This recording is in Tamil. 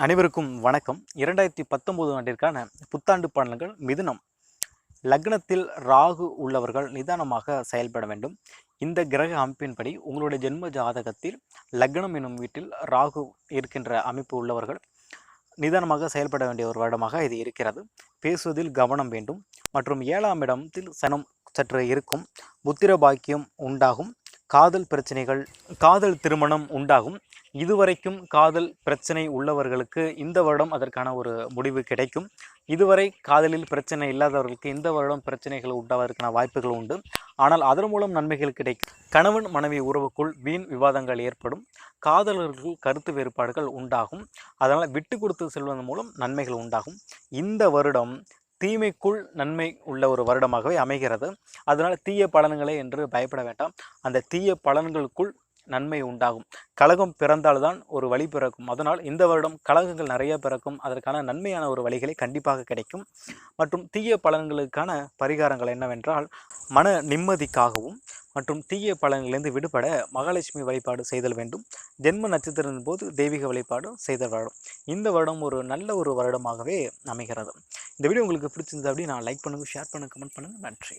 அனைவருக்கும் வணக்கம். 2019 ஆண்டிற்கான புத்தாண்டு பலன்கள். மிதுனம் லக்னத்தில் ராகு உள்ளவர்கள் நிதானமாக செயல்பட வேண்டும். இந்த கிரக அமைப்பின்படி உங்களுடைய ஜென்ம ஜாதகத்தில் லக்னம் எனும் வீட்டில் ராகு இருக்கின்ற அமைப்பு உள்ளவர்கள் நிதானமாக செயல்பட வேண்டிய ஒரு வருடமாக இது இருக்கிறது. பேசுவதில் கவனம் வேண்டும். மற்றும் 7ஆம் இடத்தில் சனம் சற்று இருக்கும். புத்திர பாக்கியம் உண்டாகும். காதல் பிரச்சனைகள், காதல் திருமணம் உண்டாகும். இதுவரைக்கும் காதல் பிரச்சனை உள்ளவர்களுக்கு இந்த வருடம் அதற்கான ஒரு முடிவு கிடைக்கும். இதுவரை காதலில் பிரச்சனை இல்லாதவர்களுக்கு இந்த வருடம் பிரச்சனைகள் உண்டாவதற்கான வாய்ப்புகள் உண்டு. ஆனால் அதன் மூலம் நன்மைகள் கிடைக்கும். கணவன் மனைவி உறவுக்குள் வீண் விவாதங்கள் ஏற்படும். காதலர்கள் கருத்து வேறுபாடுகள் உண்டாகும். அதனால் விட்டு கொடுத்து செல்வதன் மூலம் நன்மைகள் உண்டாகும். இந்த வருடம் தீமைக்குள் நன்மை உள்ள ஒரு வருடமாகவே அமைகிறது. அதனால் தீய பலன்களே என்று பயப்பட வேண்டாம். அந்த தீய பலன்களுக்குள் நன்மை உண்டாகும். கலகம் பிறந்தால்தான் ஒரு வழி பிறக்கும். அதனால் இந்த வருடம் கலகங்கள் நிறைய பிறக்கும். அதற்கான நன்மையான ஒரு வழிகளை கண்டிப்பாக கிடைக்கும். மற்றும் தீய பலன்களுக்கான பரிகாரங்கள் என்னவென்றால், மன நிம்மதிக்காகவும் மற்றும் தீய பலன்களிலிருந்து விடுபட மகாலட்சுமி வழிபாடு செய்தல் வேண்டும். ஜென்ம நட்சத்திரத்தின் போது தெய்வீக வழிபாடு செய்தல் வேண்டும். இந்த வருடம் ஒரு நல்ல ஒரு வருடமாகவே அமைகிறது. இந்த வீடியோ உங்களுக்கு பிடிச்சிருந்தது அப்படி நான் லைக் பண்ணுங்கள், ஷேர் பண்ணுங்கள், கமெண்ட் பண்ணுங்கள். நன்றி.